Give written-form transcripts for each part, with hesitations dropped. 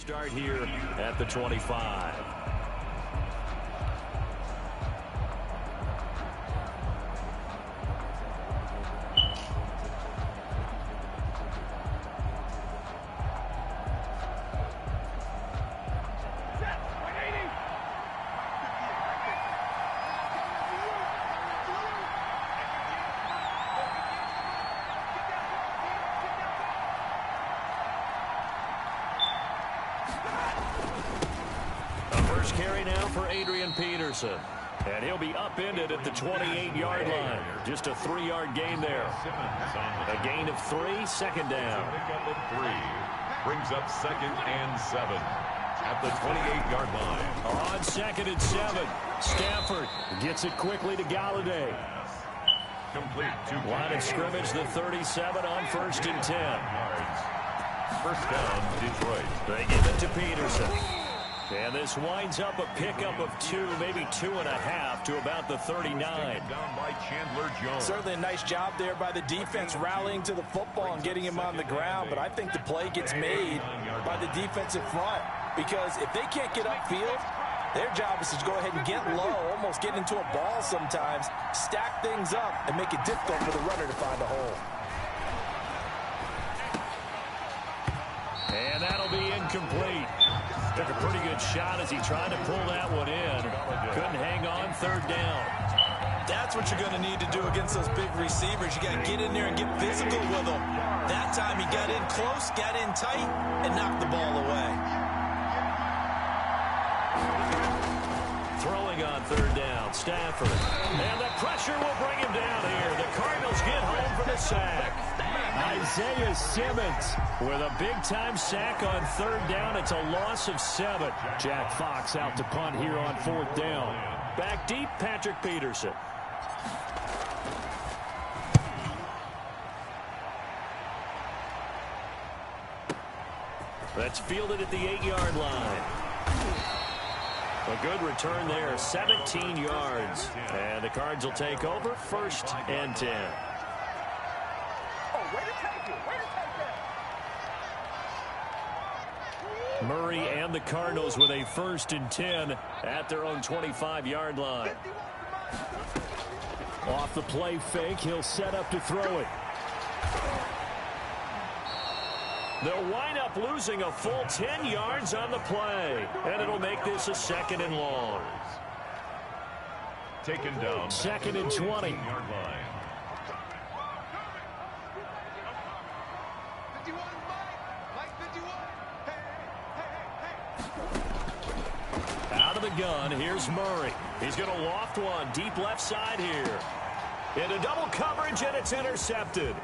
start here at the 25. Carry now for Adrian Peterson. And he'll be upended at the 28-yard line. Just a 3-yard gain there. A gain of 3, second down. Brings up 2nd and 7 at the 28-yard line. On 2nd and 7. Stafford gets it quickly to Galladay. Complete. Line of scrimmage, the 37 on 1st and 10. First down, Detroit. They give it to Peterson. And this winds up a pickup of 2, maybe 2.5 to about the 39. Down by Chandler Jones. Certainly a nice job there by the defense rallying to the football and getting him on the ground. But I think the play gets made by the defensive front. Because if they can't get upfield, their job is to go ahead and get low, almost get into a ball sometimes, stack things up, and make it difficult for the runner to find a hole. And that'll be incomplete. Took a pretty good shot as he tried to pull that one in. Couldn't hang on, 3rd down. That's what you're going to need to do against those big receivers. You got to get in there and get physical with them. That time he got in close, got in tight, and knocked the ball away. Throwing on 3rd down, Stafford. And the pressure will bring him down here. The Cardinals get home for the sack. Isaiah Simmons with a big-time sack on 3rd down. It's a loss of 7. Jack Fox out to punt here on 4th down. Back deep, Patrick Peterson. That's fielded at the 8-yard line. A good return there, 17 yards. And the Cards will take over, 1st and 10. Murray and the Cardinals with a 1st and 10 at their own 25-yard line. Off the play fake, he'll set up to throw it. They'll wind up losing a full 10 yards on the play, and it'll make this a 2nd and long. Taken down. 2nd and 20. Yard line. Out of the gun, here's Murray. He's going to loft one deep left side here. Into double coverage, and it's intercepted.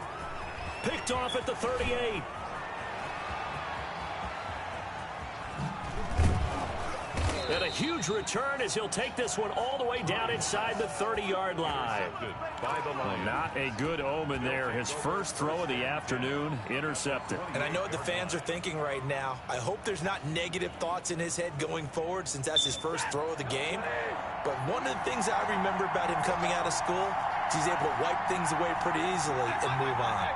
Picked off at the 38. And a huge return as he'll take this one all the way down inside the 30-yard line. Not a good omen there. His first throw of the afternoon, intercepted. And I know what the fans are thinking right now. I hope there's not negative thoughts in his head going forward since that's his first throw of the game. But one of the things I remember about him coming out of school is he's able to wipe things away pretty easily and move on.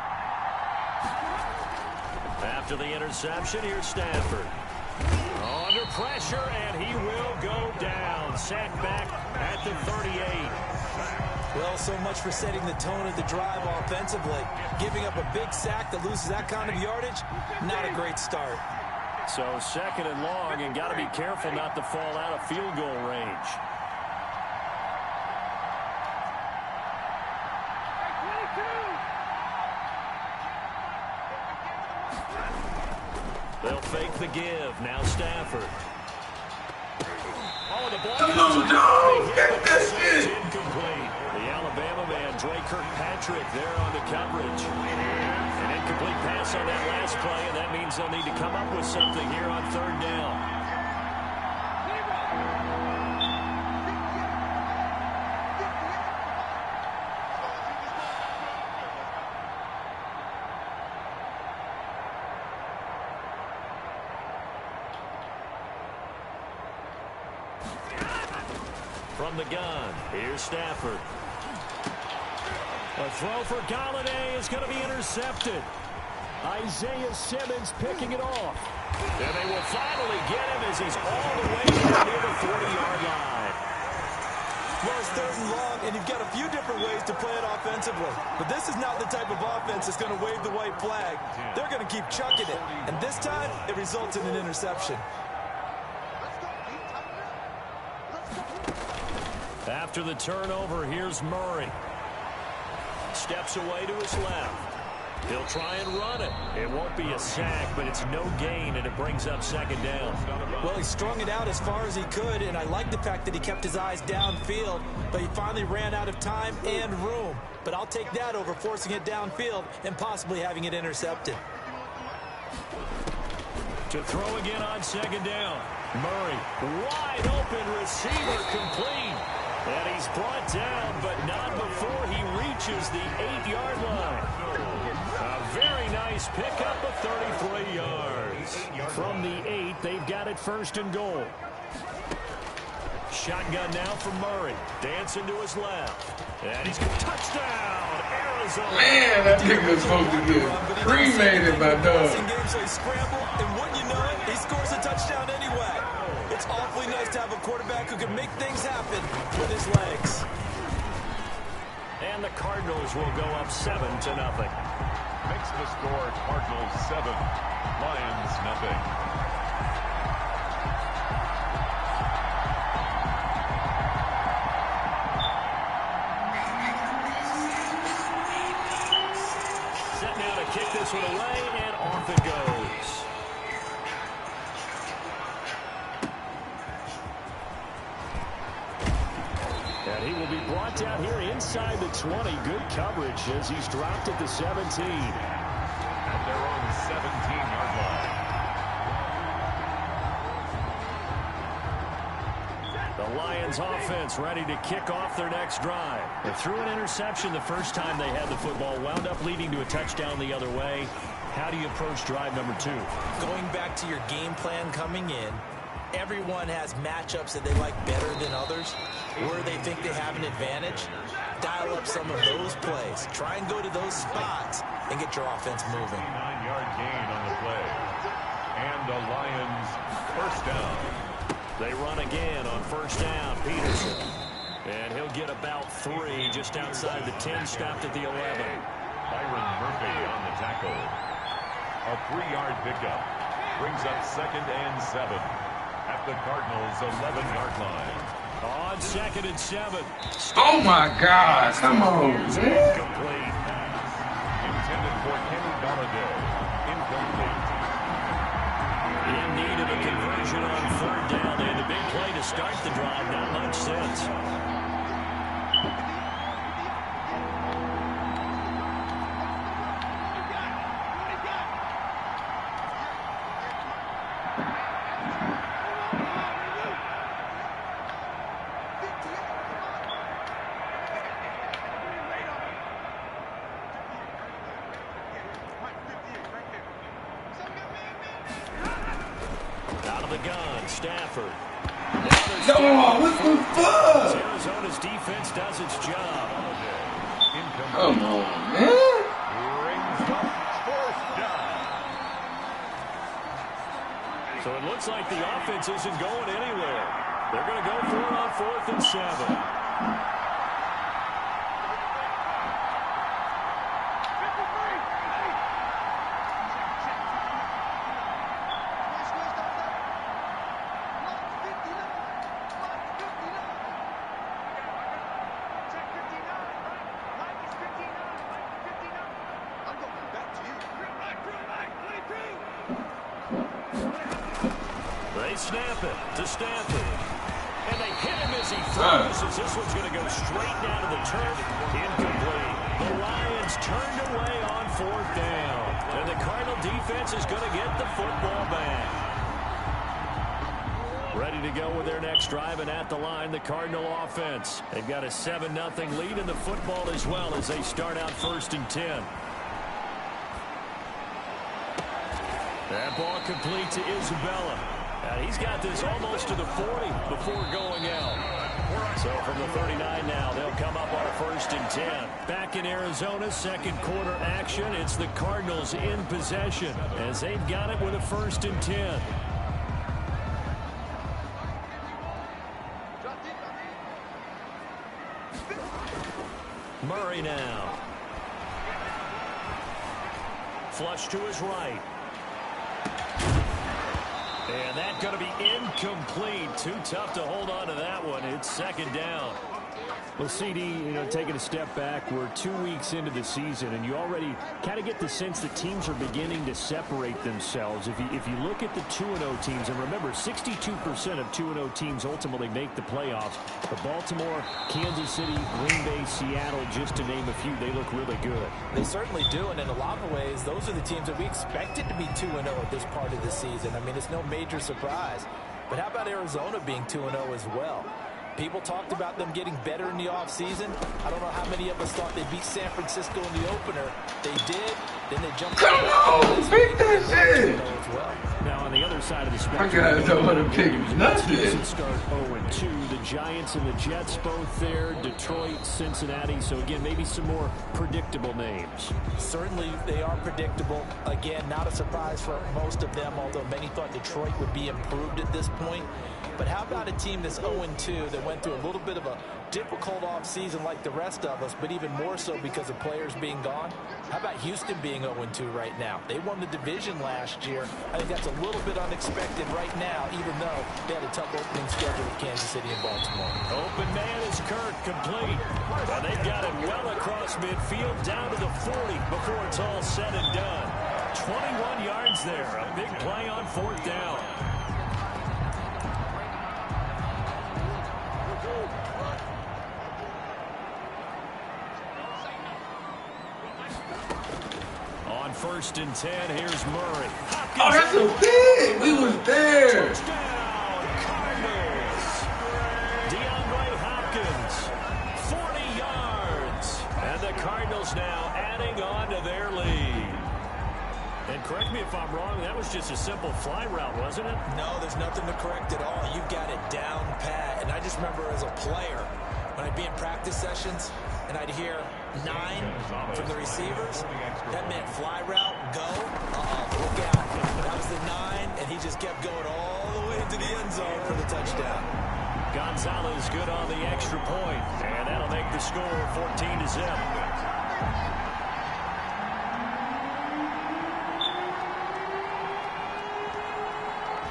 After the interception, here's Stafford. Under pressure, and he will go down. Sacked back at the 38. Well, so much for setting the tone of the drive offensively. Giving up a big sack that loses that kind of yardage, not a great start. So 2nd and long, and got to be careful not to fall out of field goal range. They'll fake the give. Now Stafford. Oh, the ball is incomplete. The Alabama man, Dre Kirkpatrick, there on the coverage. An incomplete pass on that last play, and that means they'll need to come up with something here on 3rd down. From the gun, here's Stafford. A throw for Galladay is going to be intercepted. Isaiah Simmons picking it off. And they will finally get him as he's all the way down near the 40-yard line. Well, it's 3rd and long, and you've got a few different ways to play it offensively. But this is not the type of offense that's going to wave the white flag. They're going to keep chucking it. And this time, it results in an interception. After the turnover, here's Murray. Steps away to his left. He'll try and run it. It won't be a sack, but it's no gain, and it brings up 2nd down. Well, he strung it out as far as he could, and I like the fact that he kept his eyes downfield, but he finally ran out of time and room. But I'll take that over forcing it downfield and possibly having it intercepted. To throw again on 2nd down. Murray, wide open receiver, complete. And he's brought down, but not before he reaches the 8-yard line. A very nice pickup of 33 yards. From the 8, they've got it 1st and goal. Shotgun now for Murray. Dancing to his left. And he's got touchdown, Arizona. Man, that nigga was supposed to get cremated by Doug. So he scrambled, and wouldn't you know it, he scores a touchdown anyway. It's awfully nice to have a quarterback who can make things happen with his legs. And the Cardinals will go up 7-0. Makes the score Cardinals 7, Lions nothing. Set now to kick this one away, and off it goes. And he will be brought down here inside the 20. Good coverage as he's dropped at the 17. At their own 17-yard line. The Lions offense ready to kick off their next drive. They threw an interception the first time they had the football, wound up leading to a touchdown the other way. How do you approach drive number 2? Going back to your game plan coming in, everyone has matchups that they like better than others, where they think they have an advantage. Dial up some of those plays. Try and go to those spots and get your offense moving. 9-yard gain on the play. And the Lions 1st down. They run again on 1st down. Peterson. And he'll get about 3 just outside the 10, stopped at the 11. Byron Murphy on the tackle. A 3-yard pickup. Brings up 2nd and 7. At the Cardinals' 11-yard line. On 2nd and 7. Oh my God! Come on, man. Complete. Intended for Kenny Golladay. Incomplete. In need of a conversion on 3rd down. They had the big play to start the drive. Not much sense. Out of the gun, Stafford. No, what the fuck? Arizona's defense does its job. Come on, man. Brings up 4th down. So it looks like the offense isn't going anywhere. They're going to go for it on 4th and 7. They snap it to Stafford. And they hit him as he throws, as this one's going to go straight down to the turf. Incomplete. The Lions turned away on 4th down. And the Cardinal defense is going to get the football back. Ready to go with their next drive, and at the line, the Cardinal offense. They've got a 7-0 lead in the football as well as they start out 1st and 10. That ball complete to Isabella. And he's got this almost to the 40 before going out. So from the 39 now, they'll come up on a 1st and 10. Back in Arizona, second quarter action. It's the Cardinals in possession as they've got it with a 1st and 10. Murray now. Flush to his right. And that's going to be incomplete. Too tough to hold on to that one. It's 2nd down. Well, CD, taking a step back, we're 2 weeks into the season, and you already kind of get the sense that teams are beginning to separate themselves. If you look at the 2-0 teams, and remember, 62% of 2-0 teams ultimately make the playoffs. But Baltimore, Kansas City, Green Bay, Seattle, just to name a few, they look really good. They certainly do, and in a lot of ways, those are the teams that we expected to be 2-0 at this part of the season. I mean, it's no major surprise. But how about Arizona being 2-0 as well? People talked about them getting better in the offseason. I don't know how many of us thought they'd beat San Francisco in the opener. They did. Then they jumped. Come on, pick that shit. Now on the other side of the spectrum, I guys don't want to pick nothing. Start 0-2. The Giants and the Jets both there. Detroit, Cincinnati. So again, maybe some more predictable names. Certainly, they are predictable. Again, not a surprise for most of them. Although many thought Detroit would be improved at this point. But how about a team that's 0-2 that went through a little bit of a difficult offseason like the rest of us, but even more so because of players being gone? How about Houston being 0-2 right now? They won the division last year. I think that's a little bit unexpected right now, even though they had a tough opening schedule with Kansas City and Baltimore. Open man is Kirk, complete. And they've got it well across midfield, down to the 40 before it's all said and done. 21 yards there, a big play on 4th down. On 1st and 10, here's Murray. Oh, that's a big. We was there. Touchdown, Cardinals. DeAndre Hopkins, 40 yards. And the Cardinals now adding on to their lead. And correct me if I'm wrong, that was just a simple fly route, wasn't it? No, there's nothing to correct at all. You've got it down pat. And I just remember as a player, when I'd be in practice sessions, and I'd hear 9 from the receivers, that meant fly route, go, look out. That was the 9, and he just kept going all the way into the end zone for the touchdown. Gonzalez good on the extra point, and that'll make the score 14-0.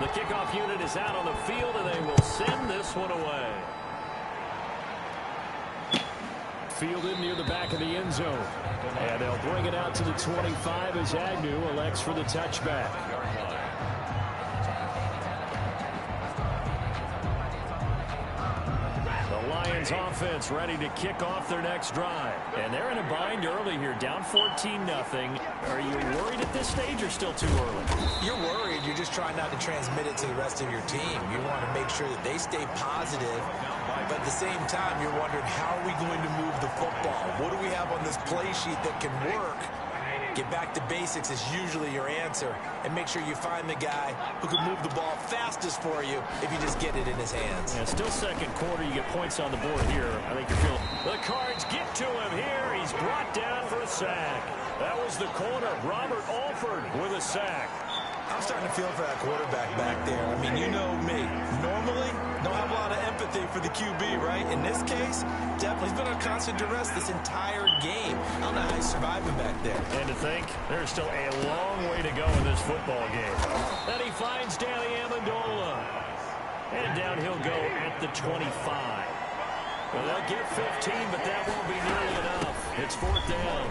The kickoff unit is out on the field, and they will send this one away. Fielded near the back of the end zone. And they'll bring it out to the 25 as Agnew elects for the touchback. The Lions offense ready to kick off their next drive. And they're in a bind early here, down 14-0. Are you worried at this stage or still too early? You're worried. You're just trying not to transmit it to the rest of your team. You want to make sure that they stay positive. But at the same time, you're wondering, how are we going to move the football? What do we have on this play sheet that can work? Get back to basics is usually your answer. And make sure you find the guy who can move the ball fastest for you if you just get it in his hands. Yeah, still second quarter. You get points on the board here. I think you're feeling. The Cards get to him here. He's brought down for a sack. That was the corner. Robert Alford with a sack. I'm starting to feel for that quarterback back there. I mean, you know me. Normally, don't have a lot of empathy for the QB, right? In this case, definitely. He's been on constant duress this entire game. I don't know how he's surviving back there. And to think, there's still a long way to go in this football game. Then he finds Danny Amendola. And down he'll go at the 25. Well, they'll get 15, but that won't be nearly enough. It's 4th down.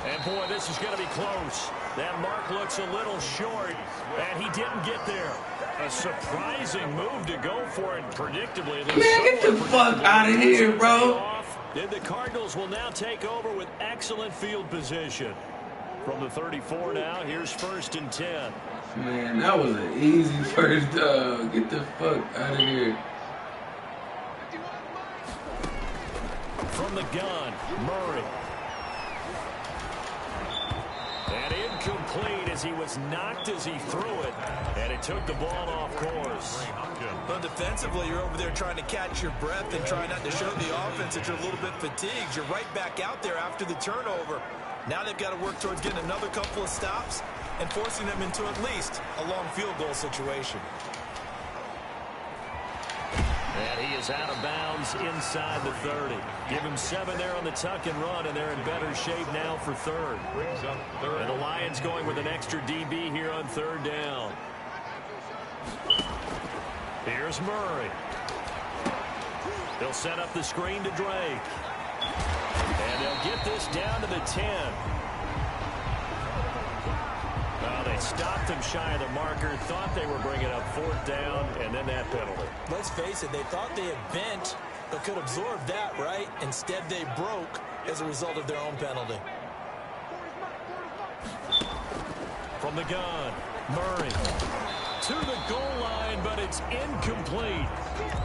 And boy, this is going to be close. That mark looks a little short, and he didn't get there. A surprising move to go for it, predictably. Man, get the fuck out of here, bro. And the Cardinals will now take over with excellent field position. From the 34 now, here's 1st and 10. Man, that was an easy first down. Get the fuck out of here. From the gun, Murray. And incomplete. incomplete as he was knocked as he threw it, and it took the ball off course. Well, defensively, you're over there trying to catch your breath and try not to show the offense that you're a little bit fatigued. You're right back out there after the turnover. Now they've got to work towards getting another couple of stops and forcing them into at least a long field goal situation. And he is out of bounds inside the 30. Give him 7 there on the tuck and run, and they're in better shape now for third. And the Lions going with an extra DB here on third down. Here's Murray. They'll set up the screen to Drake. And they'll get this down to the 10. Well, they stopped him shy of the marker, thought they were bringing up fourth down, and then that penalty. Let's face it, they thought they had bent but could absorb that, right? Instead, they broke as a result of their own penalty. From the gun, Murray to the goal line, but it's incomplete.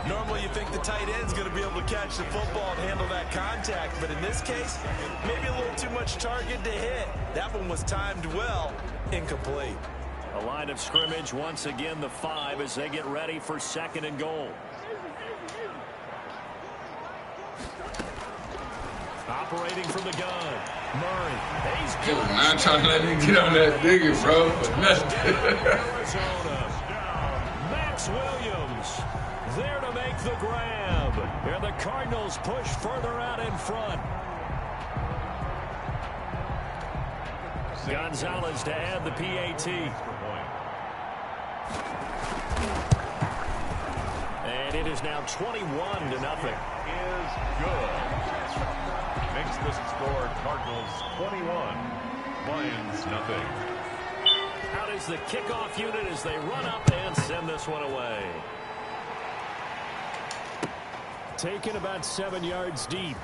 Normally you think the tight end's going to be able to catch the football and handle that contact, but in this case, maybe a little too much target to hit. That one was timed well, incomplete. A line of scrimmage, once again the 5 as they get ready for second and goal. Operating from the gun, Murray. He's I'm not trying to let him get on that digger, bro. Arizona. Max Williams there to make the grab. And the Cardinals push further out in front. Gonzalez to add the PAT. And it is now 21-0. Is good. Makes the score Cardinals 21, Lions nothing. Out is the kickoff unit as they run up and send this one away. Taken about 7 yards deep.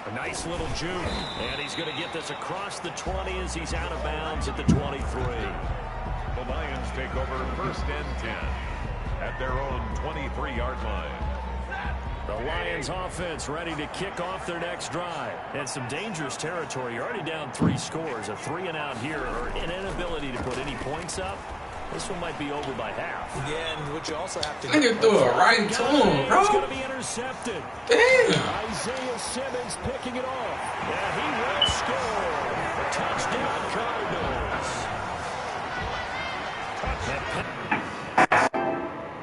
A nice little juke. And he's going to get this across the 20 as he's out of bounds at the 23. The Lions take over first and 10 at their own 23-yard line. The Lions offense ready to kick off their next drive. And some dangerous territory. You're already down 3 scores. A 3-and-out here or an inability to put any points up. This one might be over by half. Yeah, and what you also have to Nigga threw it right to him, bro. It's going to be intercepted. Damn. Isaiah Simmons picking it off. And he will score. Touchdown Cardinals.